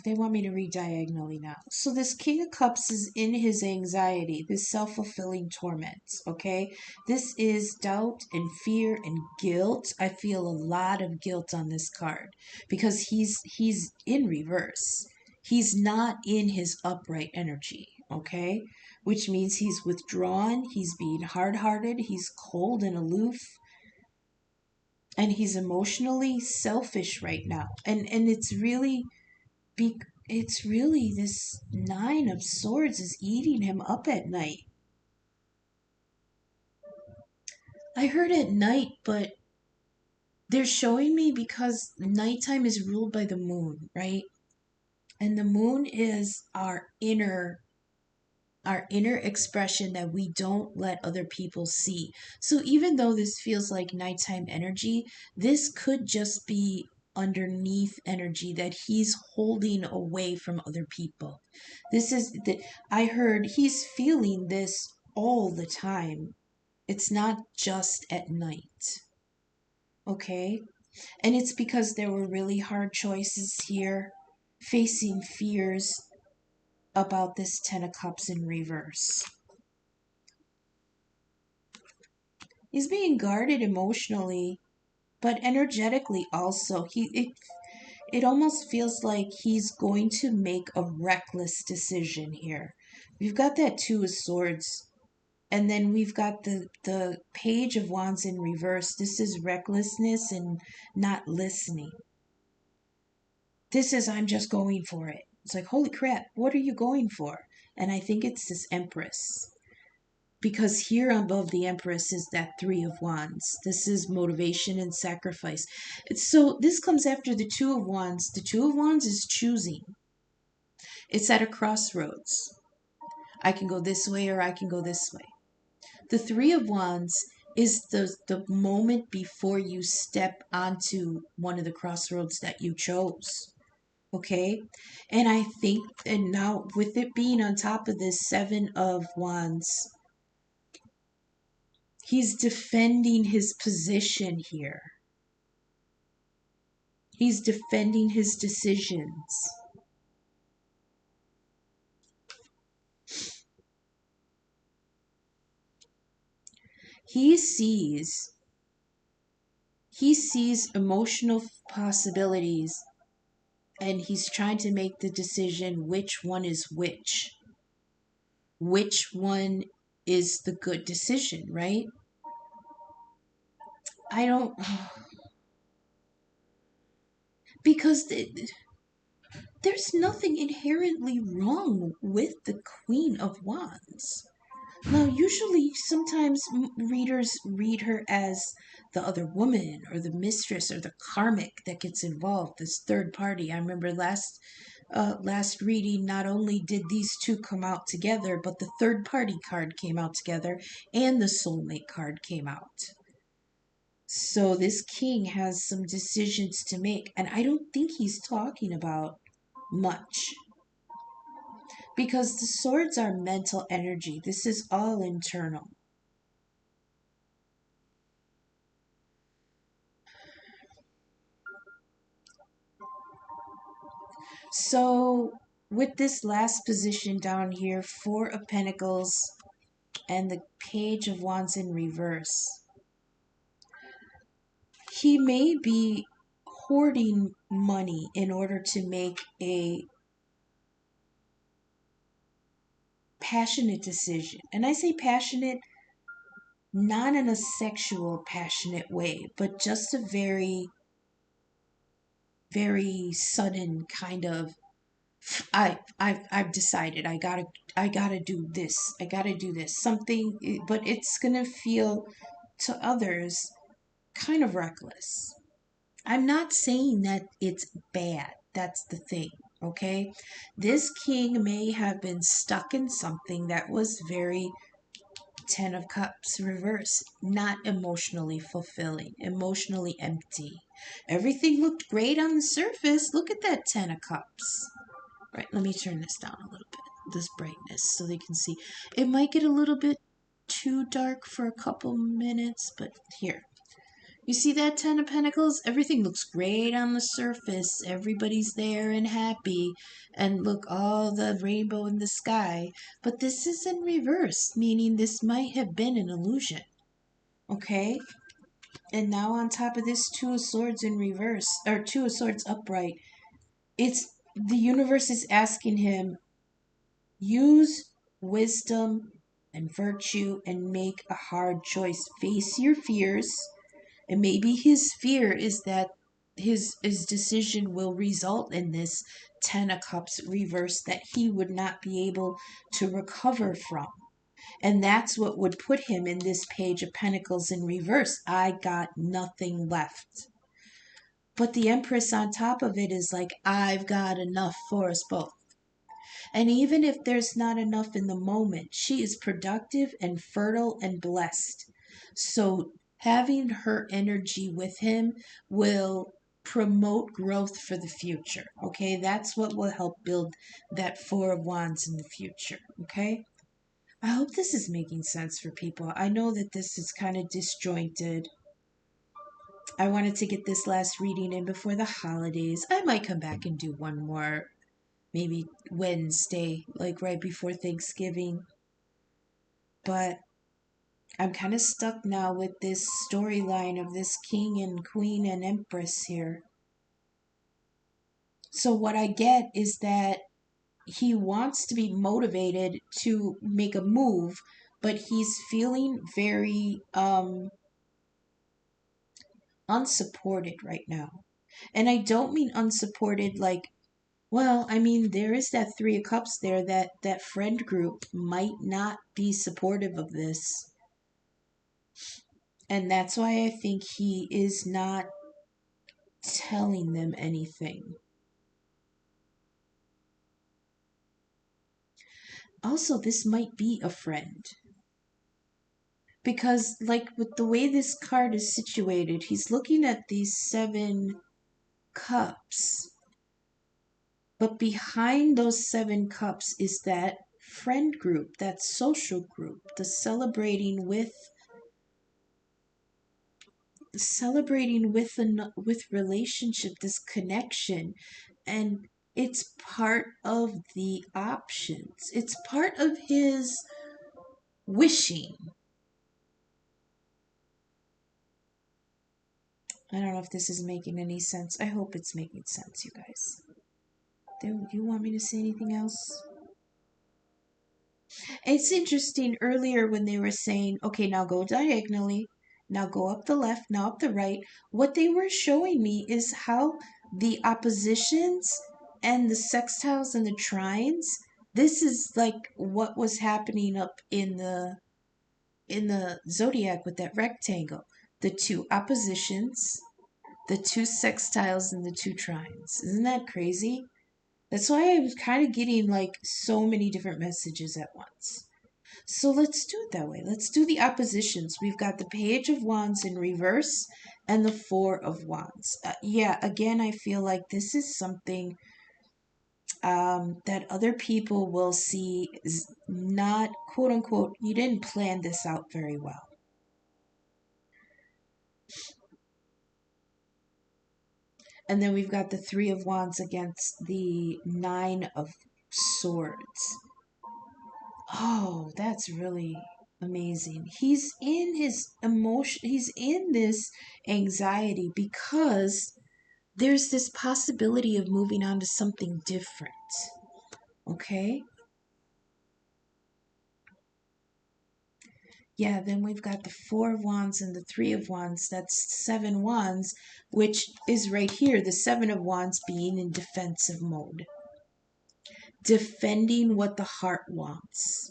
they want me to read diagonally now. So this King of Cups is in his anxiety, this self-fulfilling torment, okay? This is doubt and fear and guilt. I feel a lot of guilt on this card because he's in reverse. He's not in his upright energy, okay? Which means he's withdrawn, he's being hard-hearted, he's cold and aloof, and he's emotionally selfish right now. And it's really this Nine of Swords is eating him up at night. I heard at night, but they're showing me because nighttime is ruled by the moon, right? And the moon is our inner expression that we don't let other people see. So even though this feels like nighttime energy, this could just be underneath energy that he's holding away from other people. This is the I heard he's feeling this all the time. It's not just at night. Okay? And it's because there were really hard choices here, facing fears about this Ten of Cups in reverse. He's being guarded emotionally, but energetically also. It almost feels like he's going to make a reckless decision here. We've got that Two of Swords, and then we've got the Page of Wands in reverse. This is recklessness and not listening. This is I'm just going for it. It's like, holy crap, what are you going for? And I think it's this Empress. because here above the Empress is that Three of Wands. This is motivation and sacrifice. So this comes after the Two of Wands. The Two of Wands is choosing. It's at a crossroads. I can go this way or I can go this way. The Three of Wands is the moment before you step onto one of the crossroads that you chose. Okay? And I think, and now with it being on top of this Seven of Wands, he's defending his position here. He's defending his decisions. He sees emotional possibilities, and he's trying to make the decision which one is which one is the good decision, right? I don't, because there's nothing inherently wrong with the Queen of Wands. Now, usually, sometimes readers read her as the other woman or the mistress or the karmic that gets involved, this third party. I remember last reading, not only did these two come out together, but the third party card came out together and the soulmate card came out. So this king has some decisions to make, and I don't think he's talking about much. Because the swords are mental energy. This is all internal. So with this last position down here, Four of Pentacles and the Page of Wands in reverse, he may be hoarding money in order to make a passionate decision. And I say passionate not in a sexual passionate way, but just a very, very sudden kind of, I've decided I gotta do this. I gotta do this. Something, but it's gonna feel to others kind of reckless. I'm not saying that it's bad. That's the thing, okay? This king may have been stuck in something that was very Ten of Cups reverse, not emotionally fulfilling, emotionally empty. Everything looked great on the surface. Look at that Ten of Cups. Right, let me turn this down a little bit, this brightness, so they can see. It might get a little bit too dark for a couple minutes, but here. You see that Ten of Pentacles? Everything looks great on the surface. Everybody's there and happy. And look, all the rainbow in the sky. But this is in reverse, meaning this might have been an illusion. Okay? And now on top of this Two of Swords in reverse, or Two of Swords upright, it's the universe is asking him, use wisdom and virtue and make a hard choice. Face your fears. And maybe his fear is that his decision will result in this Ten of Cups reverse that he would not be able to recover from. And that's what would put him in this Page of Pentacles in reverse. I got nothing left. But the Empress on top of it is like, I've got enough for us both. And even if there's not enough in the moment, she is productive and fertile and blessed. So having her energy with him will promote growth for the future. Okay, that's what will help build that Four of Wands in the future. Okay, I hope this is making sense for people. I know that this is kind of disjointed. I wanted to get this last reading in before the holidays. I might come back and do one more, maybe Wednesday, like right before Thanksgiving. But I'm kind of stuck now with this storyline of this king and queen and empress here. So what I get is that he wants to be motivated to make a move, but he's feeling very unsupported right now. And I don't mean unsupported like Well, I mean, there is that Three of Cups there, that friend group might not be supportive of this. And that's why I think he is not telling them anything. Also, this might be a friend. Because, like, with the way this card is situated, he's looking at these 7 cups. But behind those 7 cups is that friend group, that social group, the celebrating with relationship, this connection, and it's part of the options. It's part of his wishing. I don't know if this is making any sense. I hope it's making sense, you guys. Do you want me to say anything else? It's interesting earlier when they were saying, okay, now go diagonally, now go up the left, now up the right. What they were showing me is how the oppositions and the sextiles and the trines, this is like what was happening up in the zodiac with that rectangle. The 2 oppositions, the 2 sextiles, and the 2 trines. Isn't that crazy? That's why I was kind of getting like so many different messages at once. So let's do it that way. Let's do the oppositions. We've got the Page of Wands in reverse and the Four of Wands. Yeah, again, I feel like this is something that other people will see is not, quote unquote, you didn't plan this out very well. And then we've got the Three of Wands against the Nine of Swords. Oh, that's really amazing. He's in his emotion, he's in this anxiety because there's this possibility of moving on to something different. Okay? Yeah, then we've got the Four of Wands and the Three of Wands. That's 7 wands, which is right here. The Seven of Wands being in defensive mode, defending what the heart wants.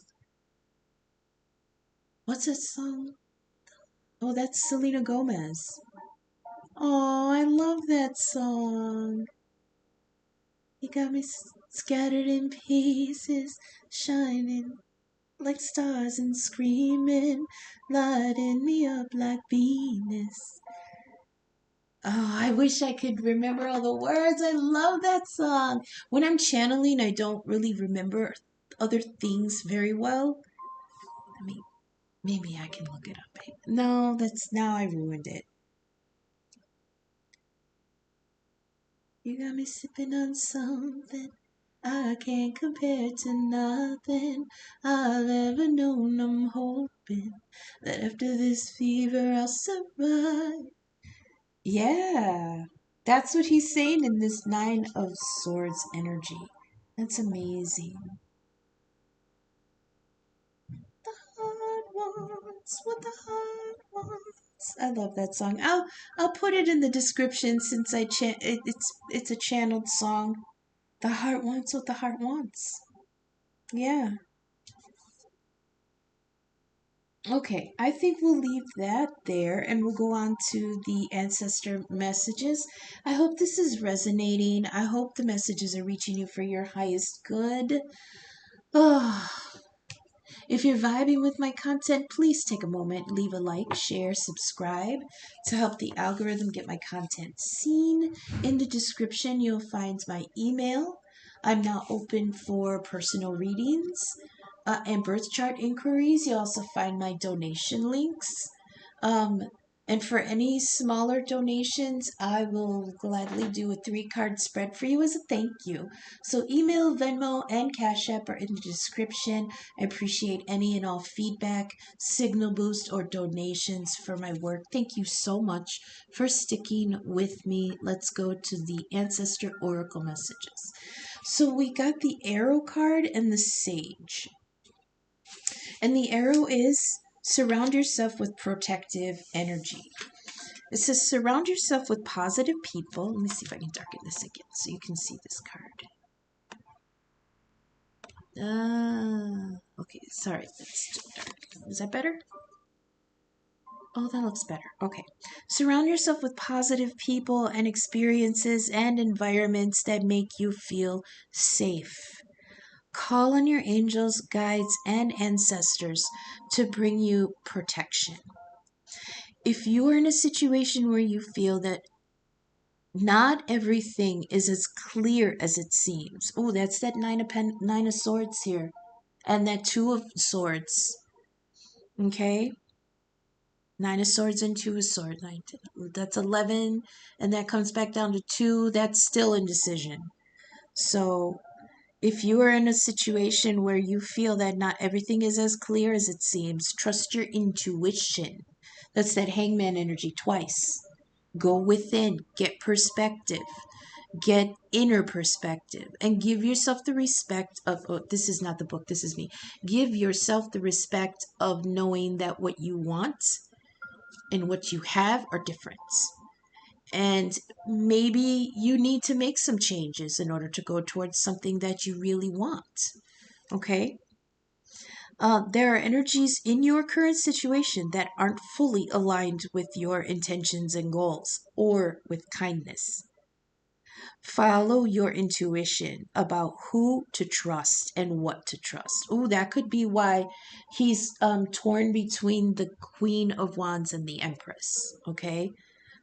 What's that song? Oh, that's Selena Gomez. Oh, I love that song. You got me scattered in pieces, shining like stars and screaming, lighting me up like Venus. Oh, I wish I could remember all the words. I love that song. When I'm channeling, I don't really remember other things very well. I mean, maybe I can look it up. No, that's now I ruined it. You got me sipping on something I can't compare to nothing I've ever known. I'm hoping that after this fever I'll survive. Yeah, that's what he's saying in this Nine of Swords energy. That's amazing. The heart wants what the heart wants. I love that song. I'll put it in the description since it's a channeled song. The heart wants what the heart wants. Yeah. Okay, I think we'll leave that there and we'll go on to the ancestor messages. I hope this is resonating. I hope the messages are reaching you for your highest good. Oh, if you're vibing with my content, please take a moment, leave a like, share, subscribe to help the algorithm get my content seen. In the description, you'll find my email. I'm now open for personal readings and birth chart inquiries. You also find my donation links. Um, and for any smaller donations, I will gladly do a 3-card spread for you as a thank you. So email, Venmo, and Cash App are in the description. I appreciate any and all feedback, signal boost, or donations for my work. Thank you so much for sticking with me. Let's go to the Ancestor Oracle messages. So we got the Arrow card and the Sage. And the arrow is surround yourself with protective energy. It says surround yourself with positive people. Let me see if I can darken this again so you can see this card. Okay, sorry. That's too dark. Is that better? Oh, that looks better. Okay. Surround yourself with positive people and experiences and environments that make you feel safe. Call on your angels, guides, and ancestors to bring you protection. If you are in a situation where you feel that not everything is as clear as it seems. Oh, that's that nine of swords here. And that two of swords. Okay? Nine of swords and two of swords. That's 11. And that comes back down to 2. That's still indecision. So if you are in a situation where you feel that not everything is as clear as it seems, trust your intuition. That's that hangman energy twice. Go within, get perspective, get inner perspective, and give yourself the respect of, oh, this is not the book, this is me. Give yourself the respect of knowing that what you want and what you have are different. And maybe you need to make some changes in order to go towards something that you really want. Okay? There are energies in your current situation that aren't fully aligned with your intentions and goals or with kindness. Follow your intuition about who to trust and what to trust. Oh, that could be why he's torn between the Queen of Wands and the Empress. Okay?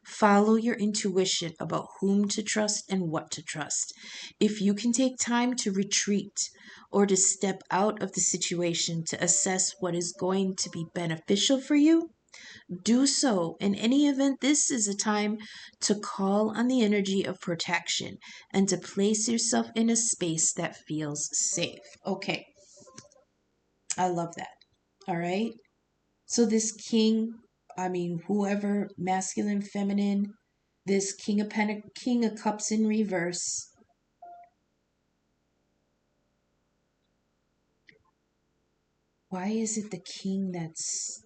Follow your intuition about whom to trust and what to trust. If you can take time to retreat or to step out of the situation to assess what is going to be beneficial for you, do so. In any event, this is a time to call on the energy of protection and to place yourself in a space that feels safe. Okay, I love that. All right. So this king, whoever, masculine, feminine, this King of Cups in reverse. Why is it the king that's...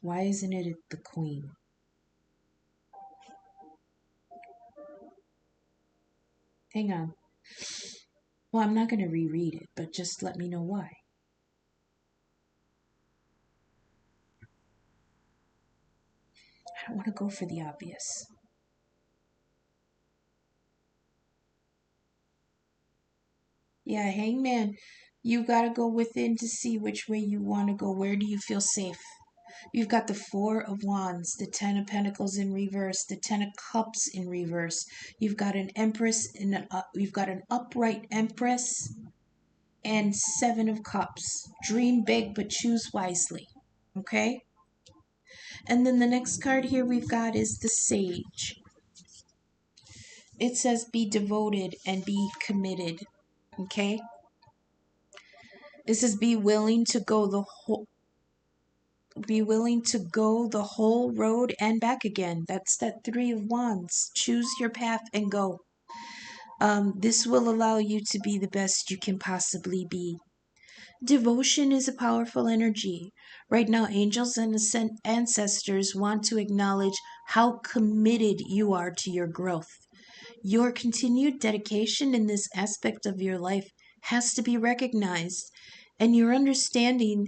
Why isn't it the queen? Hang on. Well, I'm not going to reread it, but just let me know why. I don't want to go for the obvious. Yeah, hangman. You got to go within to see which way you want to go. Where do you feel safe? You've got the Four of Wands, the Ten of Pentacles in reverse, the Ten of Cups in reverse. You've got an Empress you've got an upright Empress and Seven of Cups. Dream big, but choose wisely. Okay? And then the next card here we've got is the Sage. It says be devoted and be committed. Okay? It says be willing to go the whole road and back again. That's that Three of Wands. Choose your path and go. This will allow you to be the best you can possibly be. Devotion is a powerful energy. Right now, angels and ancestors want to acknowledge how committed you are to your growth. Your continued dedication in this aspect of your life has to be recognized, and your understanding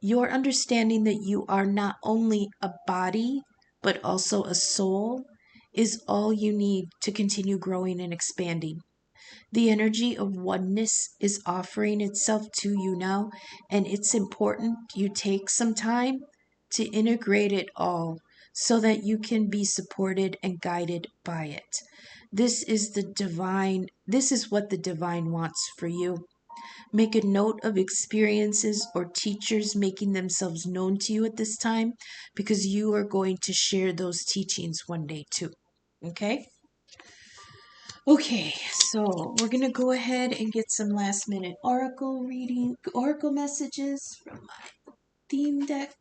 that you are not only a body but also a soul is all you need to continue growing and expanding. The energy of oneness is offering itself to you now, and it's important you take some time to integrate it all so that you can be supported and guided by it. This is what the divine wants for you. Make a note of experiences or teachers making themselves known to you at this time, because you are going to share those teachings one day too. Okay? Okay, so we're going to go ahead and get some last minute oracle messages from my theme deck.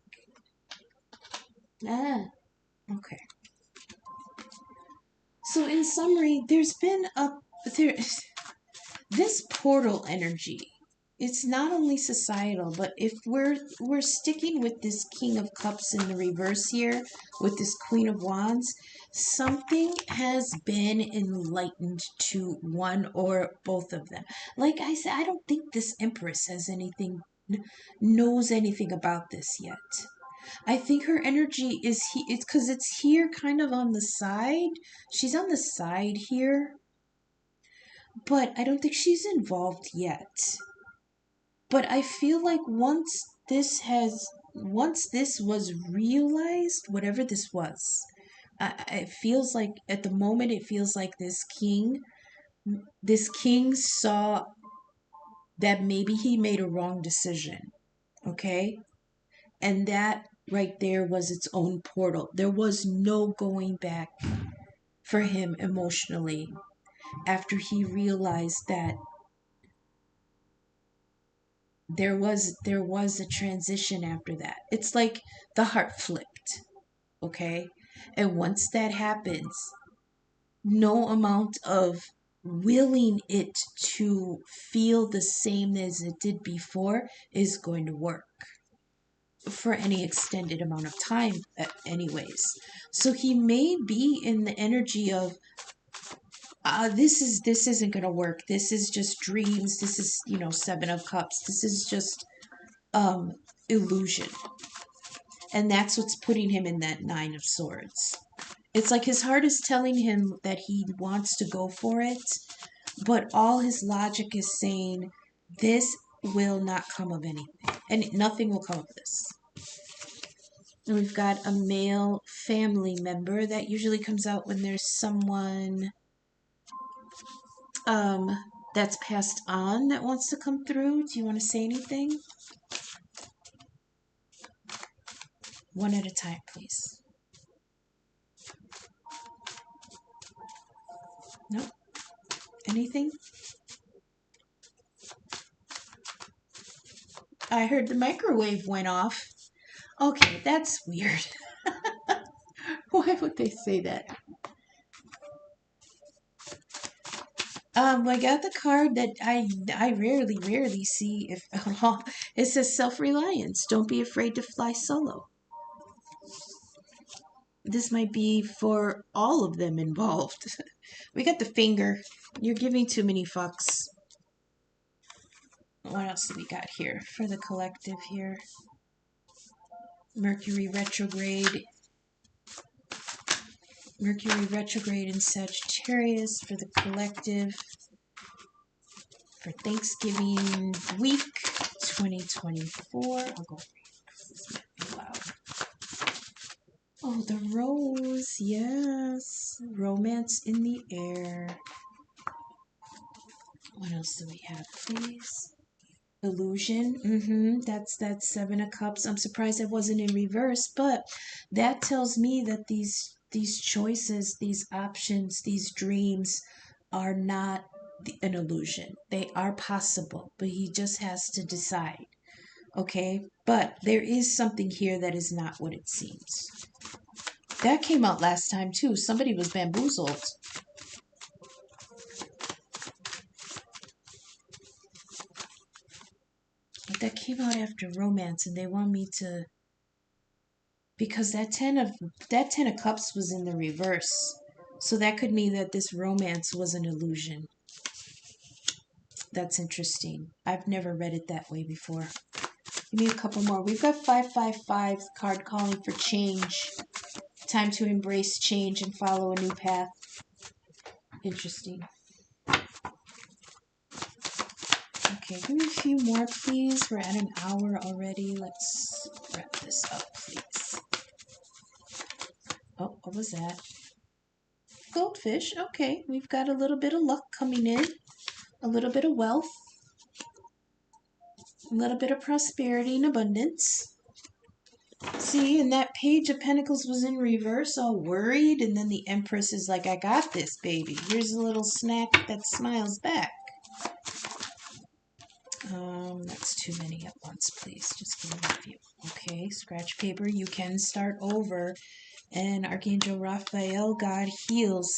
Okay. So in summary, there's been this portal energy it's not only societal, but if we're sticking with this King of Cups in the reverse here with this Queen of Wands, something has been enlightened to one or both of them. Like I said, I don't think this Empress has anything, knows anything about this yet. I think her energy is it's because it's here kind of on the side. She's on the side here, but I don't think she's involved yet. But I feel like once this was realized, whatever this was, it feels like at the moment it feels like this king saw that maybe he made a wrong decision, okay? And that right there was its own portal. There was no going back for him emotionally after he realized that there was a transition after that. It's like the heart flipped, okay? And once that happens, no amount of willing it to feel the same as it did before is going to work for any extended amount of time anyways. So he may be in the energy of this isn't going to work. This is just dreams. This is, Seven of Cups. This is just illusion. And that's what's putting him in that Nine of Swords. It's like his heart is telling him that he wants to go for it, but all his logic is saying this will not come of anything, and nothing will come of this. And we've got a male family member that usually comes out when there's someone that's passed on that wants to come through. Do you want to say anything? One at a time, please. No? Anything? I heard the microwave went off. Okay, that's weird. Why would they say that? I got the card that I rarely see if at all. It says self-reliance. Don't be afraid to fly solo. This might be for all of them involved. We got the finger. You're giving too many fucks. What else do we got here for the collective here? Mercury retrograde. Mercury retrograde in Sagittarius for the collective for Thanksgiving week 2024. I'll go because this might be loud. Oh, the rose, yes. Romance in the air. What else do we have, please? Illusion. That's that Seven of Cups. I'm surprised it wasn't in reverse, but that tells me that these choices, these options, these dreams are not an illusion. They are possible, but he just has to decide. Okay? But there is something here that is not what it seems. That came out last time too. Somebody was bamboozled. But that came out after romance, and they want me to, because that ten of cups was in the reverse. So that could mean that this romance was an illusion. That's interesting. I've never read it that way before. Give me a couple more. We've got 555 card calling for change. Time to embrace change and follow a new path. Interesting. Okay, give me a few more, please. We're at an hour already. Let's wrap this up, please. Oh, what was that? Goldfish. Okay, we've got a little bit of luck coming in. A little bit of wealth. A little bit of prosperity and abundance. See, and that Page of Pentacles was in reverse, all worried, and then the Empress is like, I got this, baby. Here's a little snack that smiles back. That's too many at once, please. Just give me a few. Okay, scratch paper. You can start over. And Archangel Raphael, God heals.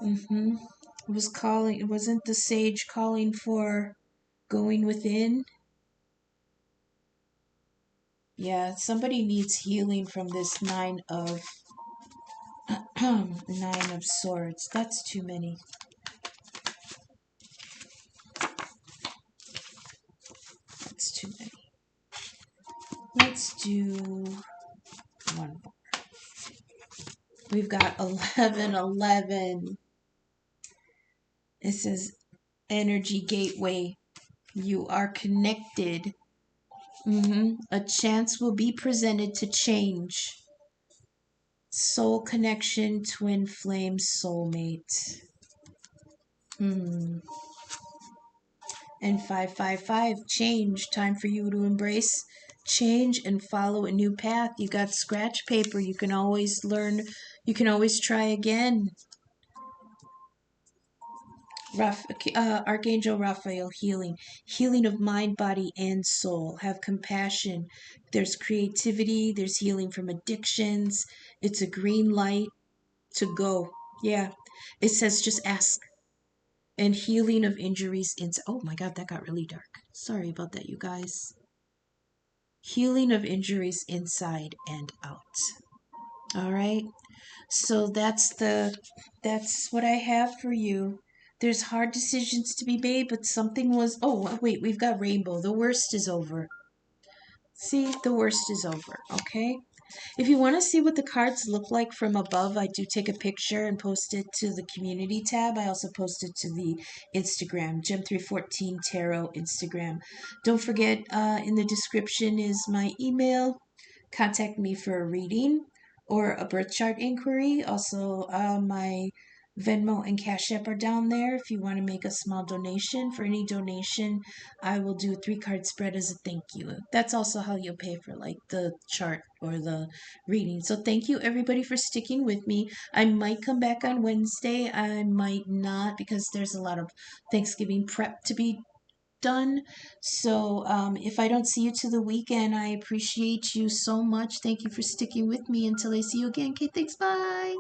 It was calling. It wasn't the sage calling for going within. Yeah, somebody needs healing from this Nine of Nine of Swords. That's too many. That's too many. Let's do one more. We've got 1111. It says energy gateway. You are connected. A chance will be presented to change. Soul connection, twin flame, soulmate. And 555, change. Time for you to embrace change and follow a new path. You got scratch paper. You can always learn. You can always try again. Archangel Raphael, healing. Healing of mind, body, and soul. Have compassion. There's creativity. There's healing from addictions. It's a green light to go. Yeah. It says just ask. And healing of injuries. Oh my God, that got really dark. Sorry about that, you guys. Healing of injuries inside and out. All right. So that's what I have for you. There's hard decisions to be made, but something was. Oh, wait, we've got rainbow. The worst is over. See, the worst is over. Okay. If you want to see what the cards look like from above, I do take a picture and post it to the community tab. I also post it to the Instagram, Gem314 Tarot Instagram. Don't forget, in the description is my email. Contact me for a reading or a birth chart inquiry. Also, my Venmo and Cash App are down there if you want to make a small donation. For any donation, I will do a 3-card spread as a thank you. That's also how you'll pay for like the chart or the reading. So thank you everybody for sticking with me. I might come back on Wednesday. I might not because there's a lot of Thanksgiving prep to be done. So if I don't see you to the weekend, I appreciate you so much. Thank you for sticking with me until I see you again. Okay, thanks. Bye.